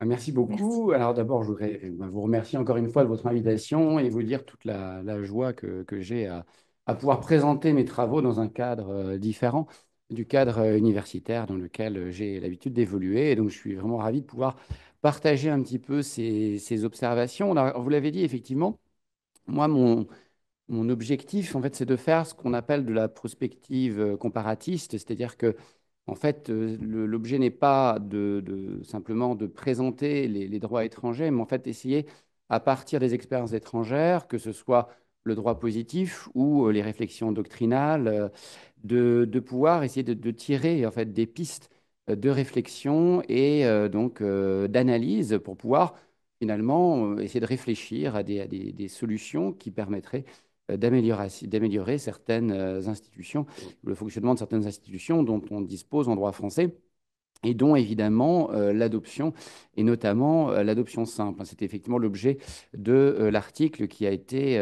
Merci Merci. beaucoup. Alors d'abord, je voudrais vous remercier encore une fois de votre invitation et vous dire toute la joie que j'ai à pouvoir présenter mes travaux dans un cadre différent du cadre universitaire dans lequel j'ai l'habitude d'évoluer. Et donc, je suis vraiment ravi de pouvoir partager un petit peu ces observations. Alors, vous l'avez dit, effectivement, moi, mon objectif, en fait, c'est de faire ce qu'on appelle de la prospective comparatiste, c'est-à-dire que, en fait, l'objet n'est pas simplement de présenter les droits étrangers, mais en fait, essayer, à partir des expériences étrangères, que ce soit le droit positif ou les réflexions doctrinales, de pouvoir essayer de tirer, en fait, des pistes de réflexion et d'analyse pour pouvoir, finalement, essayer de réfléchir à des solutions qui permettraient d'améliorer certaines institutions, le fonctionnement de certaines institutions dont on dispose en droit français et dont évidemment l'adoption, et notamment l'adoption simple. C'était effectivement l'objet de l'article qui a été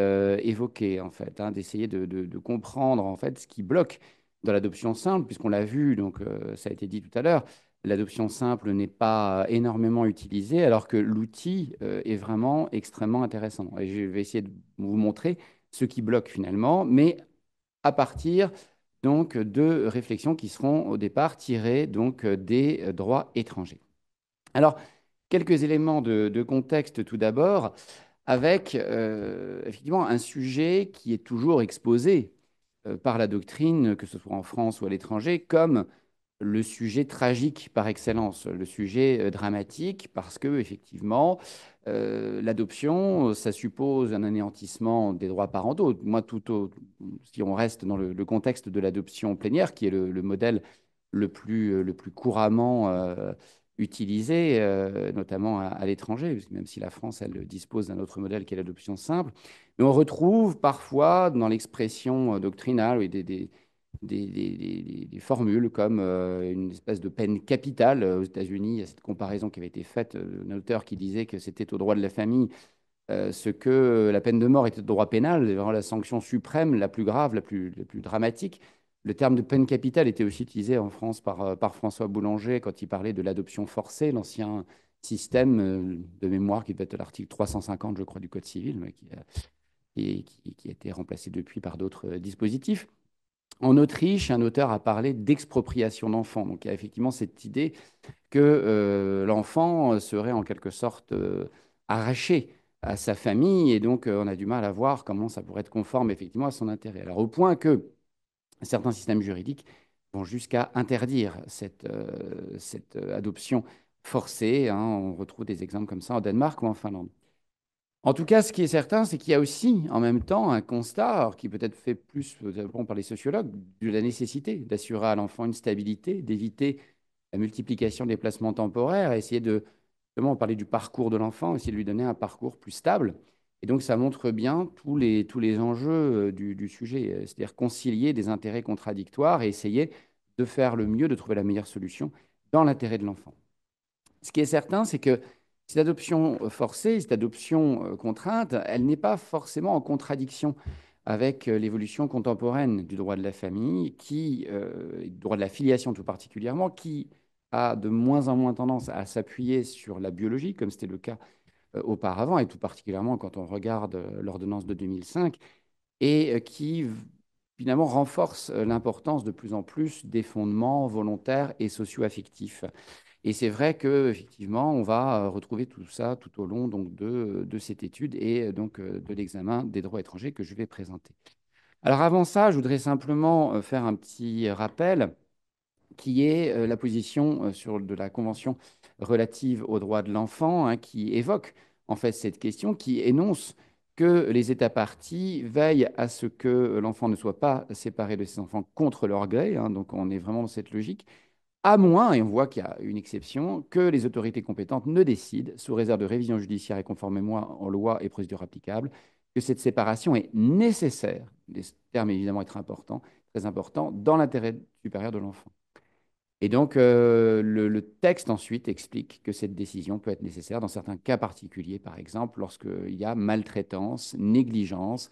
évoqué, en fait, hein, d'essayer de comprendre en fait ce qui bloque dans l'adoption simple, puisqu'on l'a vu, donc ça a été dit tout à l'heure, l'adoption simple n'est pas énormément utilisée, alors que l'outil est vraiment extrêmement intéressant. Et je vais essayer de vous montrer ce qui bloque finalement, mais à partir donc de réflexions qui seront au départ tirées donc des droits étrangers. Alors, quelques éléments de contexte tout d'abord, avec effectivement un sujet qui est toujours exposé par la doctrine, que ce soit en France ou à l'étranger, comme le sujet tragique par excellence, le sujet dramatique, parce que effectivement, l'adoption, ça suppose un anéantissement des droits parentaux. Moi, si on reste dans le contexte de l'adoption plénière, qui est le modèle le plus couramment utilisé, notamment à l'étranger, parce que même si la France, elle dispose d'un autre modèle qui est l'adoption simple, mais on retrouve parfois dans l'expression doctrinale oui, des formules comme une espèce de peine capitale. Aux États-Unis, il y a cette comparaison qui avait été faite d'un auteur qui disait que c'était au droit de la famille ce que la peine de mort était au droit pénal, vraiment la sanction suprême, la plus grave, la plus dramatique. Le terme de peine capitale était aussi utilisé en France par François Boulanger quand il parlait de l'adoption forcée, l'ancien système de mémoire qui devait être l'article 350, je crois, du Code civil, mais qui a été remplacé depuis par d'autres dispositifs. En Autriche, un auteur a parlé d'expropriation d'enfants. Donc il y a effectivement cette idée que l'enfant serait en quelque sorte arraché à sa famille et donc on a du mal à voir comment ça pourrait être conforme effectivement à son intérêt. Alors au point que certains systèmes juridiques vont jusqu'à interdire cette adoption forcée, hein. On retrouve des exemples comme ça en Danemark ou en Finlande. En tout cas, ce qui est certain, c'est qu'il y a aussi en même temps un constat, alors qui peut être fait plus par les sociologues, de la nécessité d'assurer à l'enfant une stabilité, d'éviter la multiplication des placements temporaires, et essayer de, justement, parler du parcours de l'enfant, essayer de lui donner un parcours plus stable. Et donc, ça montre bien tous les enjeux du sujet, c'est-à-dire concilier des intérêts contradictoires et essayer de faire le mieux, de trouver la meilleure solution dans l'intérêt de l'enfant. Ce qui est certain, c'est que cette adoption forcée, cette adoption contrainte, elle n'est pas forcément en contradiction avec l'évolution contemporaine du droit de la famille, du droit de la filiation tout particulièrement, qui a de moins en moins tendance à s'appuyer sur la biologie, comme c'était le cas auparavant, et tout particulièrement quand on regarde l'ordonnance de 2005, et qui finalement renforce l'importance de plus en plus des fondements volontaires et socio-affectifs. Et c'est vrai qu'effectivement, on va retrouver tout ça tout au long donc, de cette étude et donc de l'examen des droits étrangers que je vais présenter. Alors avant ça, je voudrais simplement faire un petit rappel qui est la position de la Convention relative aux droits de l'enfant, hein, qui évoque en fait cette question, qui énonce que les États parties veillent à ce que l'enfant ne soit pas séparé de ses enfants contre leur gré, hein, donc on est vraiment dans cette logique, à moins, et on voit qu'il y a une exception, que les autorités compétentes ne décident, sous réserve de révision judiciaire et conformément aux lois et procédures applicables, que cette séparation est nécessaire, les termes évidemment être importants, très importants, dans l'intérêt supérieur de l'enfant. Et donc, le texte ensuite explique que cette décision peut être nécessaire dans certains cas particuliers, par exemple, lorsqu'il y a maltraitance, négligence,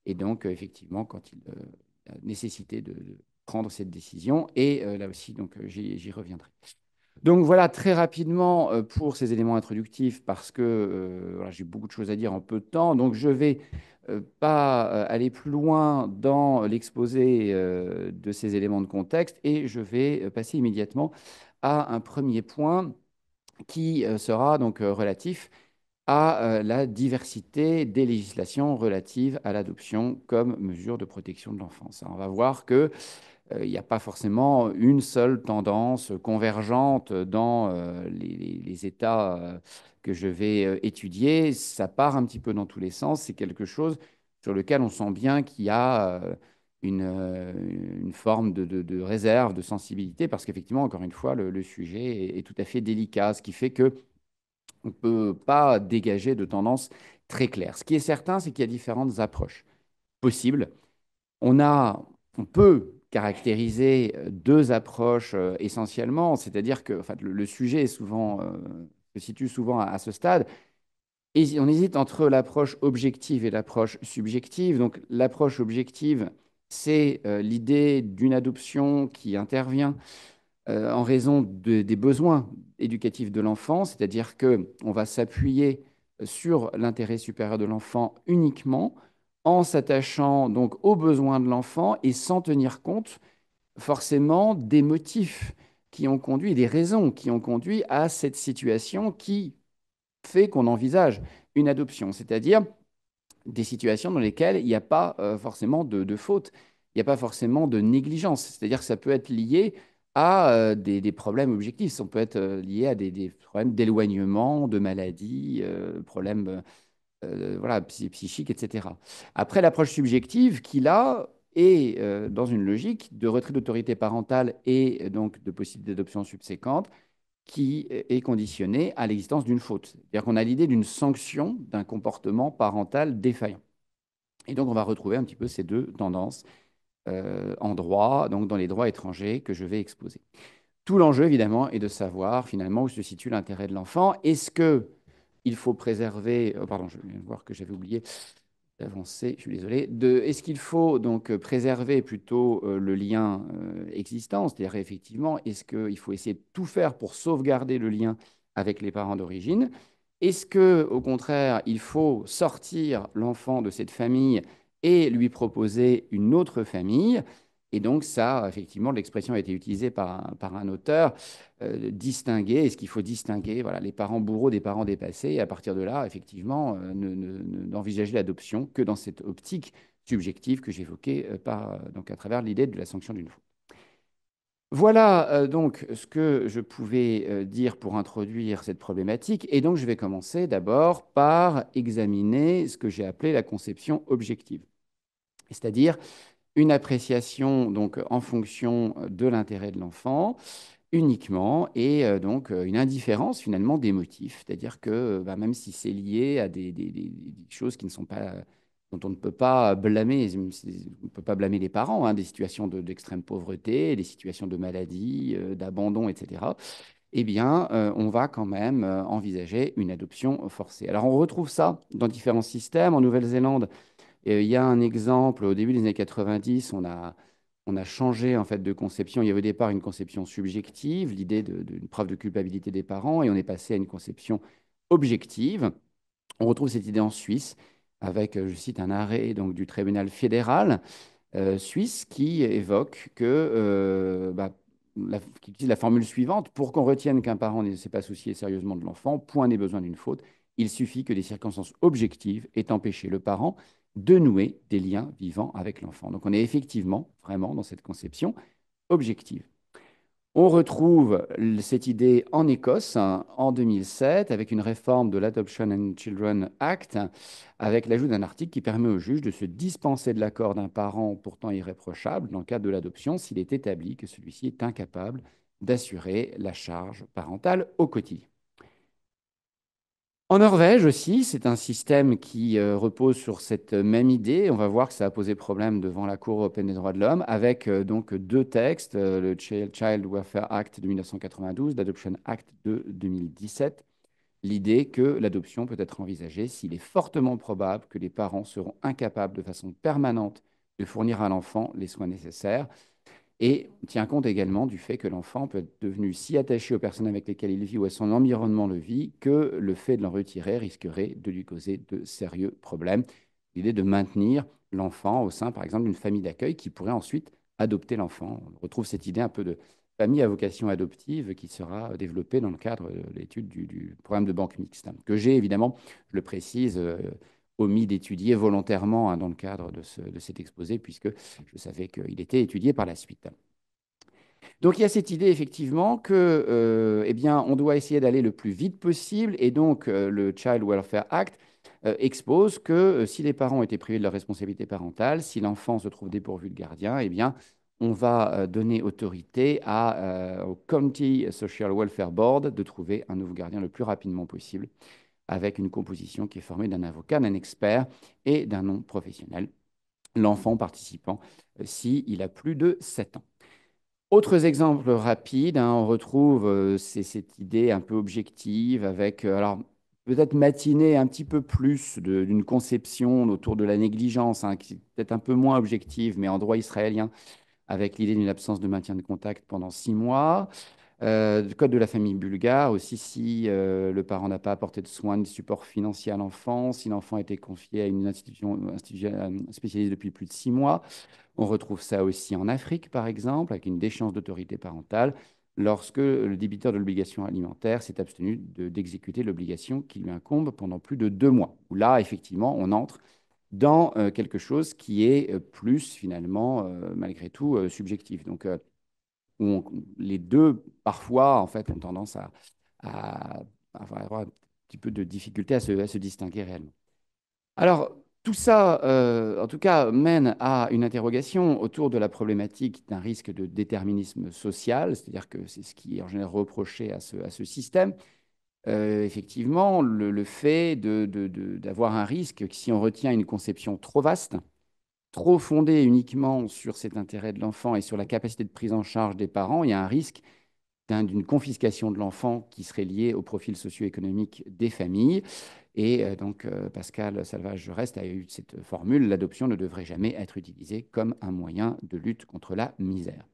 et donc, effectivement, quand il y a nécessité de prendre cette décision. Et là aussi, donc, j'y reviendrai. Donc voilà, très rapidement pour ces éléments introductifs, parce que voilà, j'ai beaucoup de choses à dire en peu de temps, donc je vais pas aller plus loin dans l'exposé de ces éléments de contexte et je vais passer immédiatement à un premier point qui sera donc relatif à la diversité des législations relatives à l'adoption comme mesure de protection de l'enfance. On va voir que il n'y a pas forcément une seule tendance convergente dans les États que je vais étudier. Ça part un petit peu dans tous les sens. C'est quelque chose sur lequel on sent bien qu'il y a une forme de réserve, de sensibilité, parce qu'effectivement, encore une fois, le sujet est tout à fait délicat, ce qui fait que on ne peut pas dégager de tendance très claire. Ce qui est certain, c'est qu'il y a différentes approches possibles. On a, on peut caractériser deux approches essentiellement, c'est-à-dire que enfin, le sujet est souvent, se situe souvent à ce stade, et on hésite entre l'approche objective et l'approche subjective. Donc l'approche objective, c'est l'idée d'une adoption qui intervient en raison des besoins éducatifs de l'enfant, c'est-à-dire qu'on va s'appuyer sur l'intérêt supérieur de l'enfant uniquement en s'attachant donc aux besoins de l'enfant et sans tenir compte forcément des motifs qui ont conduit, des raisons qui ont conduit à cette situation qui fait qu'on envisage une adoption, c'est-à-dire des situations dans lesquelles il n'y a pas forcément de faute, il n'y a pas forcément de négligence. C'est-à-dire que ça peut être lié à des problèmes objectifs, ça peut être lié à des problèmes d'éloignement, de maladie, problèmes voilà, psychiques, etc. Après, l'approche subjective, qui là est dans une logique de retrait d'autorité parentale et donc de possibilité d'adoption subséquente, qui est conditionné à l'existence d'une faute. C'est-à-dire qu'on a l'idée d'une sanction d'un comportement parental défaillant. Et donc, on va retrouver un petit peu ces deux tendances en droit, donc dans les droits étrangers que je vais exposer. Tout l'enjeu, évidemment, est de savoir finalement où se situe l'intérêt de l'enfant. Est-ce que il faut préserver, pardon, je viens de voir que j'avais oublié d'avancer, je suis désolé, est-ce qu'il faut donc préserver plutôt le lien existant, c'est-à-dire effectivement, est-ce qu'il faut essayer de tout faire pour sauvegarder le lien avec les parents d'origine? Est-ce que, au contraire, il faut sortir l'enfant de cette famille et lui proposer une autre famille? Et donc ça, effectivement, l'expression a été utilisée par un auteur, distinguer, est-ce qu'il faut distinguer voilà, les parents bourreaux des parents dépassés, et à partir de là, effectivement, n'envisager l'adoption que dans cette optique subjective que j'évoquais donc à travers l'idée de la sanction d'une faute. Voilà donc ce que je pouvais dire pour introduire cette problématique. Et donc, je vais commencer d'abord par examiner ce que j'ai appelé la conception objective, c'est-à-dire une appréciation donc en fonction de l'intérêt de l'enfant uniquement et donc une indifférence finalement des motifs, c'est-à-dire que bah, même si c'est lié à des choses qui ne sont pas dont on ne peut pas blâmer, on ne peut pas blâmer les parents, hein, des situations d'extrême pauvreté, des situations de maladie, d'abandon, etc. Eh bien, on va quand même envisager une adoption forcée. Alors, on retrouve ça dans différents systèmes. En Nouvelle-Zélande, il y a un exemple, au début des années 90, on a changé en fait de conception. Il y avait au départ une conception subjective, l'idée d'une preuve de culpabilité des parents, et on est passé à une conception objective. On retrouve cette idée en Suisse avec, je cite, un arrêt donc, du tribunal fédéral suisse qui évoque que, qui utilise la formule suivante: pour qu'on retienne qu'un parent ne s'est pas soucié sérieusement de l'enfant, point n'est besoin d'une faute. Il suffit que des circonstances objectives aient empêché le parent de nouer des liens vivants avec l'enfant. Donc on est effectivement vraiment dans cette conception objective. On retrouve cette idée en Écosse hein, en 2007 avec une réforme de l'Adoption and Children Act, avec l'ajout d'un article qui permet au juge de se dispenser de l'accord d'un parent pourtant irréprochable dans le cadre de l'adoption s'il est établi que celui-ci est incapable d'assurer la charge parentale au quotidien. En Norvège aussi, c'est un système qui repose sur cette même idée. On va voir que ça a posé problème devant la Cour européenne des droits de l'homme, avec donc deux textes, le Child Welfare Act de 1992, l'Adoption Act de 2017. L'idée que l'adoption peut être envisagée s'il est fortement probable que les parents seront incapables de façon permanente de fournir à l'enfant les soins nécessaires. Et on tient compte également du fait que l'enfant peut être devenu si attaché aux personnes avec lesquelles il vit ou à son environnement de vie que le fait de l'en retirer risquerait de lui causer de sérieux problèmes. L'idée de maintenir l'enfant au sein, par exemple, d'une famille d'accueil qui pourrait ensuite adopter l'enfant. On retrouve cette idée un peu de famille à vocation adoptive qui sera développée dans le cadre de l'étude du programme de banque mixte, que j'ai évidemment, je le précise, omis d'étudier volontairement dans le cadre de cet exposé, puisque je savais qu'il était étudié par la suite. Donc il y a cette idée effectivement que, eh bien, on doit essayer d'aller le plus vite possible, et donc le Child Welfare Act expose que si les parents ont été privés de leur responsabilité parentale, si l'enfant se trouve dépourvu de gardien, eh bien, on va donner autorité au County Social Welfare Board de trouver un nouveau gardien le plus rapidement possible, avec une composition qui est formée d'un avocat, d'un expert et d'un non professionnel, l'enfant participant s'il a plus de 7 ans. Autres exemples rapides, on retrouve cette idée un peu objective avec, alors peut-être matiner un petit peu plus d'une conception autour de la négligence, qui est peut-être un peu moins objective, mais en droit israélien, avec l'idée d'une absence de maintien de contact pendant 6 mois. Le code de la famille bulgare aussi, si le parent n'a pas apporté de soins ni de support financier à l'enfant, si l'enfant a été confié à une institution spécialisée depuis plus de 6 mois. On retrouve ça aussi en Afrique, par exemple, avec une déchéance d'autorité parentale, lorsque le débiteur de l'obligation alimentaire s'est abstenu d'exécuter l'obligation qui lui incombe pendant plus de 2 mois. Où là, effectivement, on entre dans quelque chose qui est plus, finalement, malgré tout, subjectif. Donc, les deux, parfois, en fait, ont tendance à avoir un petit peu de difficulté à se distinguer réellement. Alors, tout ça, en tout cas, mène à une interrogation autour de la problématique d'un risque de déterminisme social, c'est-à-dire que c'est ce qui est en général reproché à ce système. Effectivement, le fait d'avoir un risque, si on retient une conception trop vaste, trop fondée uniquement sur cet intérêt de l'enfant et sur la capacité de prise en charge des parents, il y a un risque d'une confiscation de l'enfant qui serait liée au profil socio-économique des familles. Et donc, Pascal Salvage-Rest a eu cette formule: l'adoption ne devrait jamais être utilisée comme un moyen de lutte contre la misère.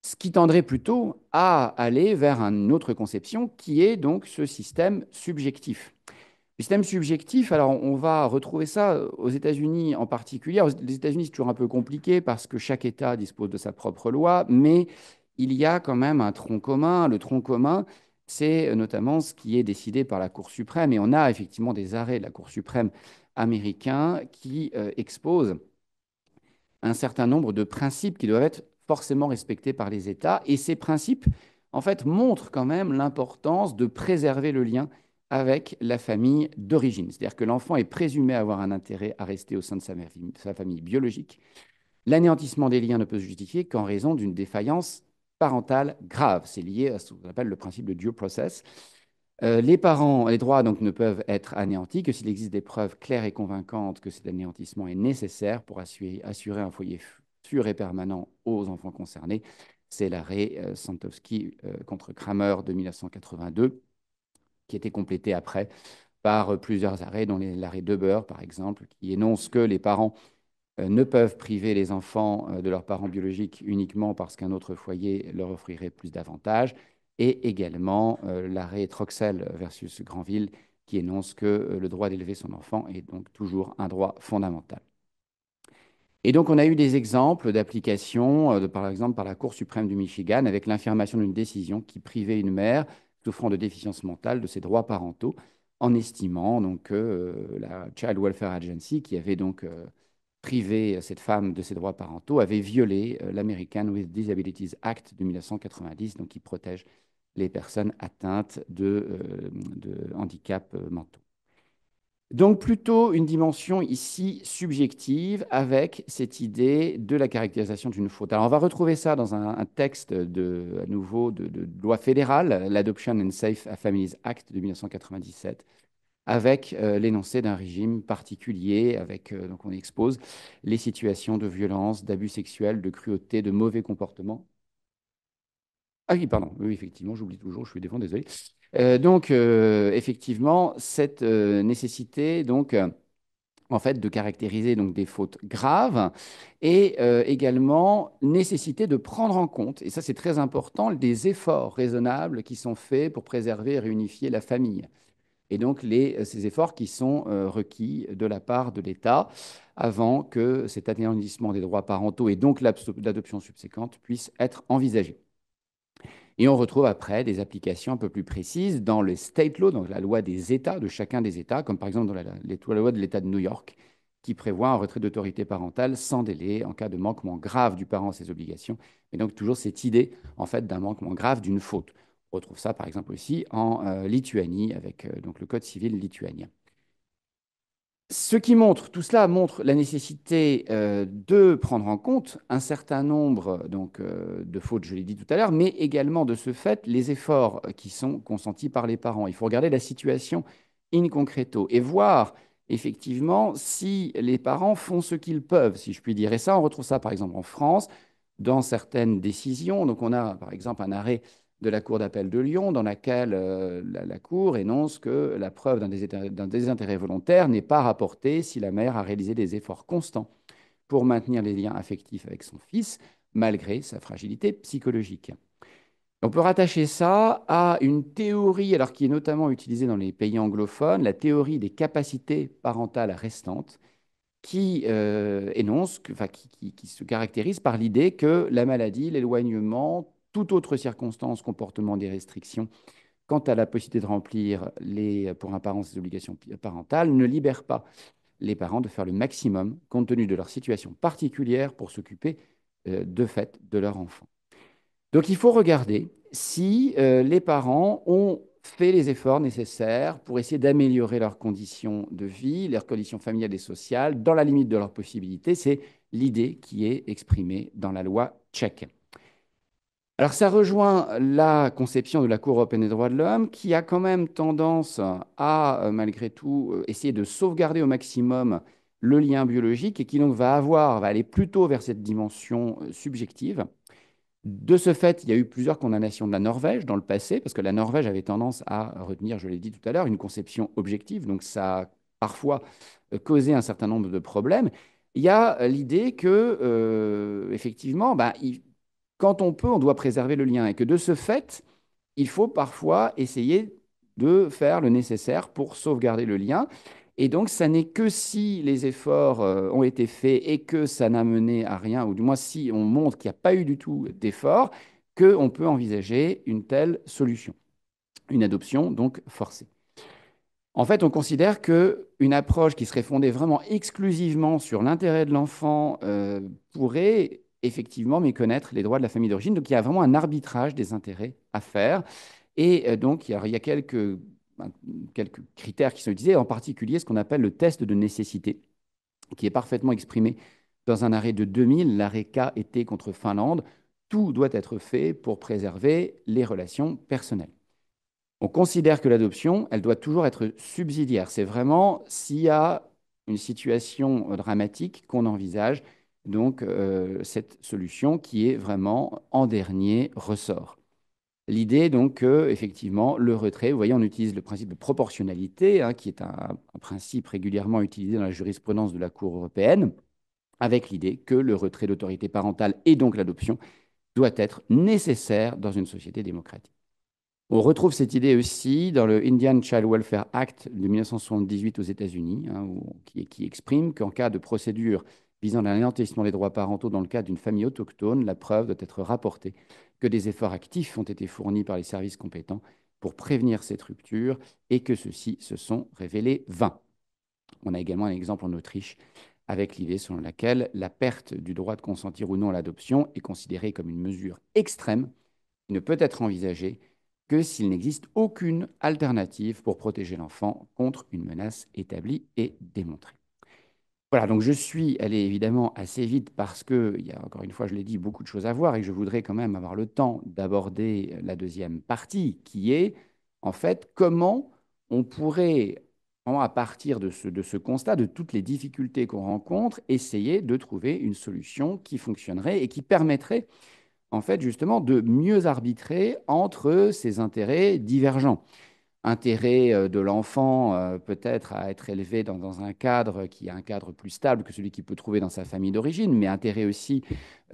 Ce qui tendrait plutôt à aller vers une autre conception qui est donc ce système subjectif. Le système subjectif, alors on va retrouver ça aux États-Unis en particulier. Les États-Unis, c'est toujours un peu compliqué parce que chaque État dispose de sa propre loi, mais il y a quand même un tronc commun. Le tronc commun, c'est notamment ce qui est décidé par la Cour suprême. Et on a effectivement des arrêts de la Cour suprême américain qui exposent un certain nombre de principes qui doivent être forcément respectés par les États. Et ces principes, en fait, montrent quand même l'importance de préserver le lien avec la famille d'origine. C'est-à-dire que l'enfant est présumé avoir un intérêt à rester au sein de sa famille biologique. L'anéantissement des liens ne peut se justifier qu'en raison d'une défaillance parentale grave. C'est lié à ce qu'on appelle le principe de due process. Les droits donc ne peuvent être anéantis que s'il existe des preuves claires et convaincantes que cet anéantissement est nécessaire pour assurer un foyer sûr et permanent aux enfants concernés. C'est l'arrêt Santowski contre Kramer de 1982, qui a été complété après par plusieurs arrêts, dont l'arrêt Deber, par exemple, qui énonce que les parents ne peuvent priver les enfants de leurs parents biologiques uniquement parce qu'un autre foyer leur offrirait plus d'avantages, et également l'arrêt Troxel versus Granville, qui énonce que le droit d'élever son enfant est donc toujours un droit fondamental. Et donc, on a eu des exemples d'application, par exemple par la Cour suprême du Michigan, avec l'infirmation d'une décision qui privait une mère souffrant de déficience mentale de ses droits parentaux, en estimant donc que la Child Welfare Agency, qui avait donc privé cette femme de ses droits parentaux, avait violé l'American with Disabilities Act de 1990, donc qui protège les personnes atteintes de handicaps mentaux. Donc plutôt une dimension ici subjective avec cette idée de la caractérisation d'une faute. Alors on va retrouver ça dans un texte à nouveau de loi fédérale, l'Adoption and Safe Families Act de 1997, avec l'énoncé d'un régime particulier, avec, donc on expose les situations de violence, d'abus sexuels, de cruauté, de mauvais comportements. Ah oui, pardon, oui, effectivement, j'oublie toujours, je suis défend, désolé. Effectivement, cette nécessité, en fait, de caractériser donc des fautes graves et également nécessité de prendre en compte, et ça c'est très important, des efforts raisonnables qui sont faits pour préserver et réunifier la famille. Et donc ces efforts qui sont requis de la part de l'État avant que cet anéantissement des droits parentaux et donc l'adoption subséquente puisse être envisagé. Et on retrouve après des applications un peu plus précises dans le state law, donc la loi des États, de chacun des États, comme par exemple dans la loi de l'État de New York, qui prévoit un retrait d'autorité parentale sans délai en cas de manquement grave du parent à ses obligations. Et donc toujours cette idée en fait d'un manquement grave, d'une faute. On retrouve ça par exemple aussi en Lituanie avec donc le code civil lituanien. Ce qui montre, tout cela montre la nécessité de prendre en compte un certain nombre de fautes, je l'ai dit tout à l'heure, mais également de ce fait les efforts qui sont consentis par les parents. Il faut regarder la situation in concreto et voir effectivement si les parents font ce qu'ils peuvent, si je puis dire. Et ça, on retrouve ça par exemple en France, dans certaines décisions. Donc on a par exemple un arrêt de la Cour d'appel de Lyon, dans laquelle la Cour énonce que la preuve d'un désintérêt volontaire n'est pas rapportée si la mère a réalisé des efforts constants pour maintenir les liens affectifs avec son fils, malgré sa fragilité psychologique. On peut rattacher ça à une théorie, alors qui est notamment utilisée dans les pays anglophones, la théorie des capacités parentales restantes, qui énonce, qui se caractérise par l'idée que la maladie, l'éloignement, toute autre circonstance, comportement des restrictions quant à la possibilité de remplir pour un parent ses obligations parentales ne libère pas les parents de faire le maximum compte tenu de leur situation particulière pour s'occuper de fait de leur enfant. Donc il faut regarder si les parents ont fait les efforts nécessaires pour essayer d'améliorer leurs conditions de vie, leurs conditions familiales et sociales, dans la limite de leurs possibilités. C'est l'idée qui est exprimée dans la loi tchèque. Alors ça rejoint la conception de la Cour européenne des droits de l'homme qui a quand même tendance à, malgré tout, essayer de sauvegarder au maximum le lien biologique et qui donc va aller plutôt vers cette dimension subjective. De ce fait, il y a eu plusieurs condamnations de la Norvège dans le passé, parce que la Norvège avait tendance à retenir, je l'ai dit tout à l'heure, une conception objective, donc ça a parfois causé un certain nombre de problèmes. Il y a l'idée que, effectivement, quand on peut, on doit préserver le lien, et que de ce fait, il faut parfois essayer de faire le nécessaire pour sauvegarder le lien. Et donc, ça n'est que si les efforts ont été faits et que ça n'a mené à rien, ou du moins si on montre qu'il n'y a pas eu du tout d'efforts, qu'on peut envisager une telle solution, une adoption donc forcée. En fait, on considère qu'une approche qui serait fondée vraiment exclusivement sur l'intérêt de l'enfant pourrait effectivement méconnaître les droits de la famille d'origine. Donc, il y a vraiment un arbitrage des intérêts à faire. Et donc, il y a ben, quelques critères qui sont utilisés, en particulier ce qu'on appelle le test de nécessité, qui est parfaitement exprimé dans un arrêt de 2000, l'arrêt K était contre Finlande. Tout doit être fait pour préserver les relations personnelles. On considère que l'adoption, elle doit toujours être subsidiaire. C'est vraiment s'il y a une situation dramatique qu'on envisage, donc cette solution qui est vraiment en dernier ressort. L'idée, donc, que, effectivement, le retrait, vous voyez, on utilise le principe de proportionnalité, hein, qui est un principe régulièrement utilisé dans la jurisprudence de la Cour européenne, avec l'idée que le retrait d'autorité parentale et donc l'adoption doit être nécessaire dans une société démocratique. On retrouve cette idée aussi dans le Indian Child Welfare Act de 1978 aux États-Unis, hein, qui exprime qu'en cas de procédure visant l'anéantissement des droits parentaux dans le cadre d'une famille autochtone, la preuve doit être rapportée que des efforts actifs ont été fournis par les services compétents pour prévenir cette rupture et que ceux-ci se sont révélés vains. On a également un exemple en Autriche avec l'idée selon laquelle la perte du droit de consentir ou non à l'adoption est considérée comme une mesure extrême qui ne peut être envisagée que s'il n'existe aucune alternative pour protéger l'enfant contre une menace établie et démontrée. Voilà, donc je suis allé évidemment assez vite parce qu'il y a, encore une fois, je l'ai dit, beaucoup de choses à voir et que je voudrais quand même avoir le temps d'aborder la deuxième partie qui est, en fait, comment on pourrait vraiment à partir de ce constat, de toutes les difficultés qu'on rencontre, essayer de trouver une solution qui fonctionnerait et qui permettrait, en fait, justement, de mieux arbitrer entre ces intérêts divergents. Intérêt de l'enfant, peut-être à être élevé dans un cadre qui est un cadre plus stable que celui qu'il peut trouver dans sa famille d'origine, mais intérêt aussi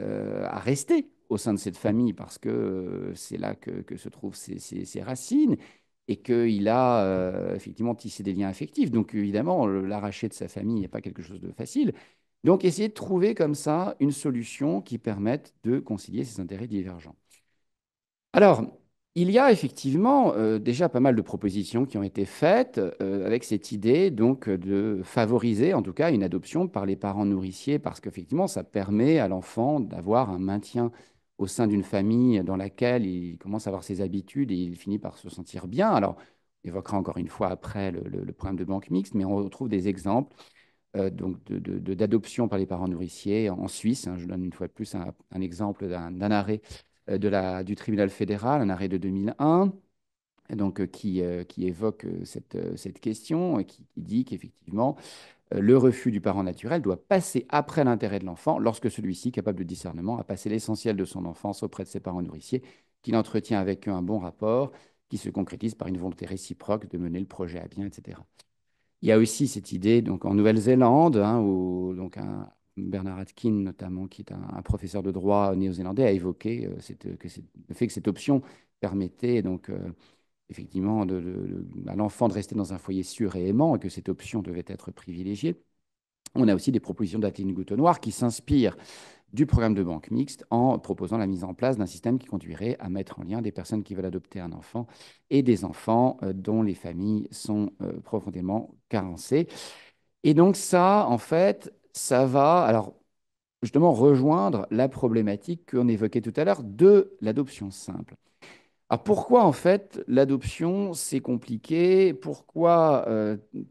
à rester au sein de cette famille parce que c'est là que se trouvent ses racines et qu'il a effectivement tissé des liens affectifs. Donc évidemment, l'arracher de sa famille n'est pas quelque chose de facile. Donc essayer de trouver comme ça une solution qui permette de concilier ces intérêts divergents. Alors, il y a effectivement déjà pas mal de propositions qui ont été faites avec cette idée donc de favoriser en tout cas une adoption par les parents nourriciers parce qu'effectivement ça permet à l'enfant d'avoir un maintien au sein d'une famille dans laquelle il commence à avoir ses habitudes et il finit par se sentir bien. Alors, on évoquera encore une fois après le problème de banque mixte, mais on retrouve des exemples donc d'adoption par les parents nourriciers en Suisse, hein. Je donne une fois de plus un exemple d'un arrêt du tribunal fédéral, un arrêt de 2001, donc, qui évoque cette question et qui dit qu'effectivement, le refus du parent naturel doit passer après l'intérêt de l'enfant lorsque celui-ci, capable de discernement, a passé l'essentiel de son enfance auprès de ses parents nourriciers, qu'il entretient avec eux un bon rapport, qui se concrétise par une volonté réciproque de mener le projet à bien, etc. Il y a aussi cette idée, donc en Nouvelle-Zélande, hein, où donc Bernard Atkin, notamment, qui est un professeur de droit néo-zélandais, a évoqué le fait que cette option permettait donc effectivement à l'enfant de rester dans un foyer sûr et aimant et que cette option devait être privilégiée. On a aussi des propositions d'Adeline Goutonnoir qui s'inspirent du programme de banque mixte en proposant la mise en place d'un système qui conduirait à mettre en lien des personnes qui veulent adopter un enfant et des enfants dont les familles sont profondément carencées. Et donc ça, en fait, ça va alors justement rejoindre la problématique qu'on évoquait tout à l'heure de l'adoption simple. Alors pourquoi en fait l'adoption c'est compliqué? Pourquoi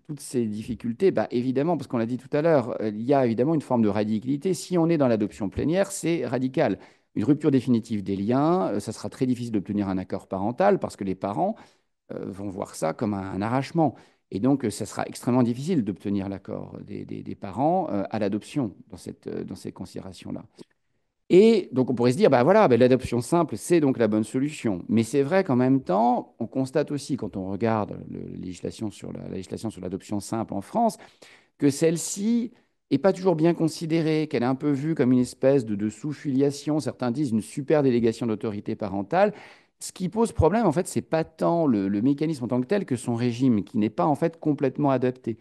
toutes ces difficultés? Bah, évidemment, parce qu'on l'a dit tout à l'heure, il y a évidemment une forme de radicalité. Si on est dans l'adoption plénière, c'est radical. Une rupture définitive des liens, ça sera très difficile d'obtenir un accord parental parce que les parents vont voir ça comme un arrachement. Et donc, ça sera extrêmement difficile d'obtenir l'accord des parents à l'adoption dans ces considérations-là. Et donc, on pourrait se dire, bah voilà, bah, l'adoption simple, c'est donc la bonne solution. Mais c'est vrai qu'en même temps, on constate aussi, quand on regarde la législation sur l'adoption simple en France, que celle-ci n'est pas toujours bien considérée, qu'elle est un peu vue comme une espèce de sous-filiation, certains disent une super délégation d'autorité parentale. Ce qui pose problème, en fait, c'est pas tant le mécanisme en tant que tel que son régime, qui n'est pas en fait complètement adapté.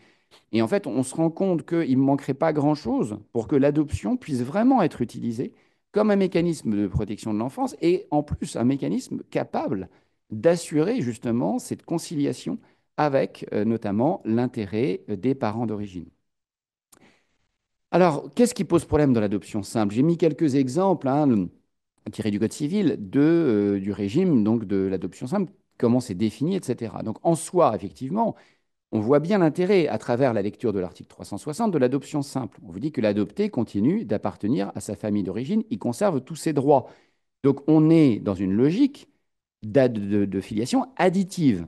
Et en fait, on se rend compte qu'il ne manquerait pas grand-chose pour que l'adoption puisse vraiment être utilisée comme un mécanisme de protection de l'enfance et en plus un mécanisme capable d'assurer justement cette conciliation avec notamment l'intérêt des parents d'origine. Alors, qu'est-ce qui pose problème dans l'adoption simple? J'ai mis quelques exemples hein, tirés du Code civil du régime donc de l'adoption simple, comment c'est défini, etc. Donc, en soi, effectivement, on voit bien l'intérêt, à travers la lecture de l'article 360, de l'adoption simple. On vous dit que l'adopté continue d'appartenir à sa famille d'origine, il conserve tous ses droits. Donc on est dans une logique de filiation additive.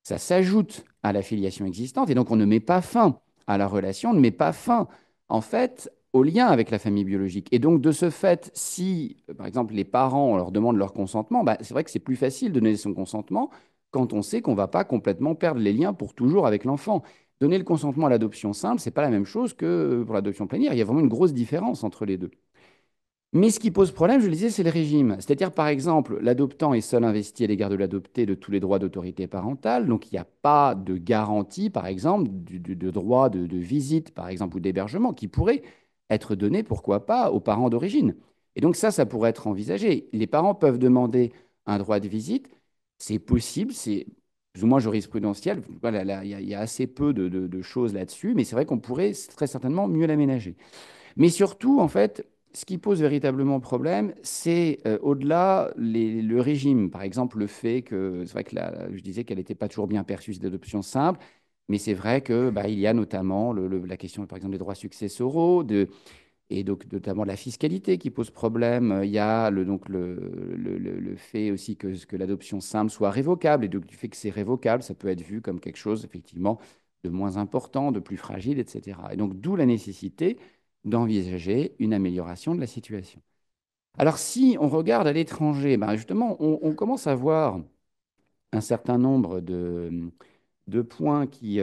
Ça s'ajoute à la filiation existante et donc on ne met pas fin à la relation, on ne met pas fin en fait au lien avec la famille biologique. Et donc de ce fait, si par exemple les parents on leur demande leur consentement, bah, c'est vrai que c'est plus facile de donner son consentement quand on sait qu'on ne va pas complètement perdre les liens pour toujours avec l'enfant. Donner le consentement à l'adoption simple, ce n'est pas la même chose que pour l'adoption plénière. Il y a vraiment une grosse différence entre les deux. Mais ce qui pose problème, je le disais, c'est le régime. C'est-à-dire, par exemple, l'adoptant est seul investi à l'égard de l'adopté de tous les droits d'autorité parentale. Donc, il n'y a pas de garantie, par exemple, de droit de visite, par exemple, ou d'hébergement, qui pourrait être donné, pourquoi pas, aux parents d'origine. Et donc, ça pourrait être envisagé. Les parents peuvent demander un droit de visite. C'est possible, c'est plus ou moins jurisprudentiel. Voilà, il y a assez peu de choses là-dessus, mais c'est vrai qu'on pourrait très certainement mieux l'aménager. Mais surtout, en fait, ce qui pose véritablement problème, c'est au-delà le régime. Par exemple, le fait que, c'est vrai que je disais qu'elle n'était pas toujours bien perçue, cette adoption simple, mais c'est vrai que bah, il y a notamment la question, par exemple, des droits successoraux, et donc notamment la fiscalité qui pose problème. Il y a donc le fait aussi que l'adoption simple soit révocable, et donc du fait que c'est révocable, ça peut être vu comme quelque chose, effectivement, de moins importants, de plus fragiles, etc. Et donc, d'où la nécessité d'envisager une amélioration de la situation. Alors, si on regarde à l'étranger, ben justement, on commence à voir un certain nombre de points qui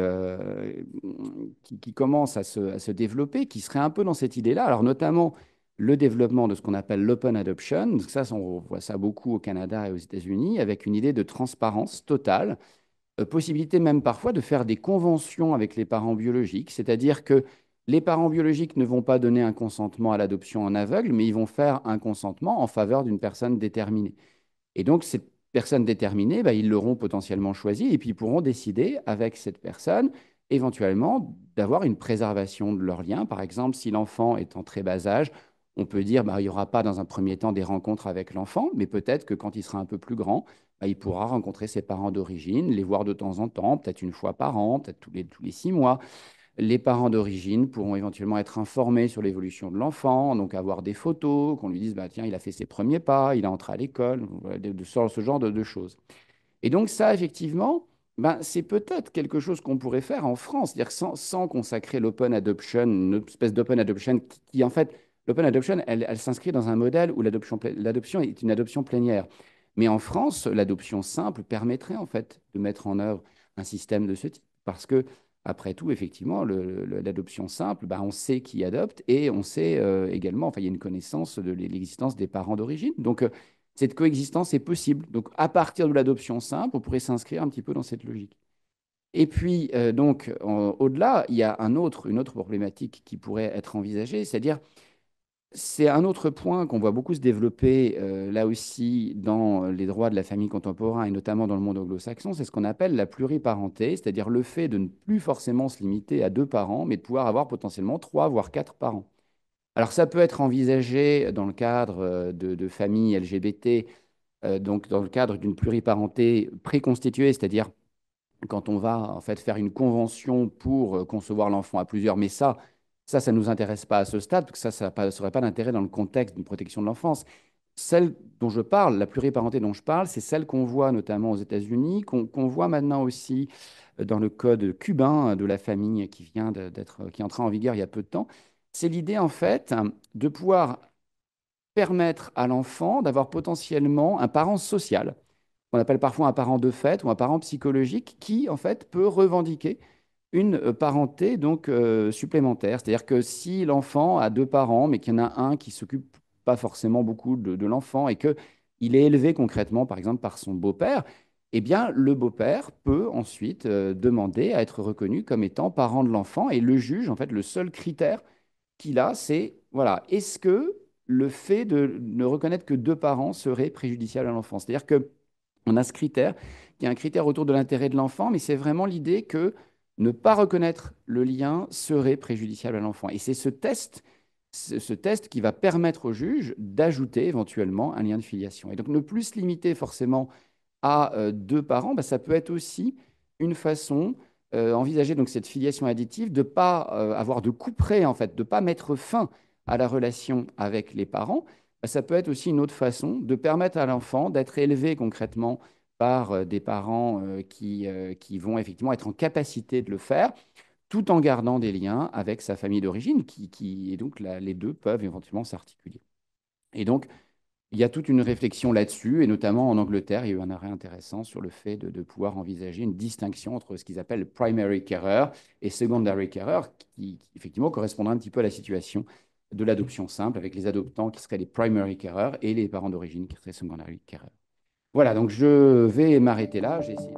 commencent à se développer, qui seraient un peu dans cette idée-là. Alors, notamment le développement de ce qu'on appelle l'open adoption. Donc ça, on voit ça beaucoup au Canada et aux États-Unis, avec une idée de transparence totale, possibilité même parfois de faire des conventions avec les parents biologiques, c'est-à-dire que les parents biologiques ne vont pas donner un consentement à l'adoption en aveugle, mais ils vont faire un consentement en faveur d'une personne déterminée. Et donc, cette personne déterminée, bah, ils l'auront potentiellement choisie et puis ils pourront décider avec cette personne, éventuellement, d'avoir une préservation de leur lien. Par exemple, si l'enfant est en très bas âge, on peut dire bah, il n'y aura pas dans un premier temps des rencontres avec l'enfant, mais peut-être que quand il sera un peu plus grand, bah, il pourra rencontrer ses parents d'origine, les voir de temps en temps, peut-être une fois par an, peut-être tous les 6 mois. Les parents d'origine pourront éventuellement être informés sur l'évolution de l'enfant, donc avoir des photos, qu'on lui dise, bah, tiens, il a fait ses premiers pas, il est entré à l'école, voilà, ce genre de choses. Et donc ça, effectivement, ben, c'est peut-être quelque chose qu'on pourrait faire en France, c'est-à-dire sans consacrer l'open adoption, une espèce d'open adoption en fait, l'open adoption, elle s'inscrit dans un modèle où l'adoption est une adoption plénière. Mais en France, l'adoption simple permettrait en fait de mettre en œuvre un système de ce type. Parce que, après tout, effectivement, l'adoption simple, ben, on sait qui adopte et on sait également, enfin, il y a une connaissance de l'existence des parents d'origine. Donc, cette coexistence est possible. Donc, à partir de l'adoption simple, on pourrait s'inscrire un petit peu dans cette logique. Et puis, donc, au-delà, il y a une autre problématique qui pourrait être envisagée, c'est-à-dire, c'est un autre point qu'on voit beaucoup se développer là aussi dans les droits de la famille contemporaine et notamment dans le monde anglo-saxon, c'est ce qu'on appelle la pluriparenté, c'est-à-dire le fait de ne plus forcément se limiter à 2 parents, mais de pouvoir avoir potentiellement 3 voire 4 parents. Alors, ça peut être envisagé dans le cadre de familles LGBT, donc dans le cadre d'une pluriparenté préconstituée, c'est-à-dire quand on va en fait faire une convention pour concevoir l'enfant à plusieurs, mais ça ne nous intéresse pas à ce stade, parce que ça n'aurait pas d'intérêt dans le contexte d'une protection de l'enfance. Celle dont je parle, la pluriparenté dont je parle, c'est celle qu'on voit notamment aux États-Unis, qu'on voit maintenant aussi dans le code cubain de la famille qui est entré en vigueur il y a peu de temps. C'est l'idée en fait de pouvoir permettre à l'enfant d'avoir potentiellement un parent social, qu'on appelle parfois un parent de fait ou un parent psychologique, qui en fait peut revendiquer une parenté donc supplémentaire. C'est-à-dire que si l'enfant a 2 parents, mais qu'il y en a un qui s'occupe pas forcément beaucoup de l'enfant et que il est élevé concrètement, par exemple, par son beau-père, eh bien, le beau-père peut ensuite demander à être reconnu comme étant parent de l'enfant et le juge, en fait, le seul critère qu'il a, c'est, voilà, est-ce que le fait de ne reconnaître que 2 parents serait préjudiciable à l'enfant? C'est-à-dire que on a ce critère, qui est un critère autour de l'intérêt de l'enfant, mais c'est vraiment l'idée que ne pas reconnaître le lien serait préjudiciable à l'enfant. Et c'est ce test qui va permettre au juge d'ajouter éventuellement un lien de filiation. Et donc ne plus se limiter forcément à 2 parents, bah, ça peut être aussi une façon envisager donc cette filiation additive de ne pas avoir de couperet, en fait, de ne pas mettre fin à la relation avec les parents. Bah, ça peut être aussi une autre façon de permettre à l'enfant d'être élevé concrètement par des parents qui vont effectivement être en capacité de le faire, tout en gardant des liens avec sa famille d'origine, et donc les deux peuvent éventuellement s'articuler. Et donc, il y a toute une réflexion là-dessus, et notamment en Angleterre, il y a eu un arrêt intéressant sur le fait de pouvoir envisager une distinction entre ce qu'ils appellent primary carer et secondary carer, qui effectivement correspondra un petit peu à la situation de l'adoption simple, avec les adoptants qui seraient les primary carers et les parents d'origine qui seraient secondary carers. Voilà, donc je vais m'arrêter là. J'ai essayé.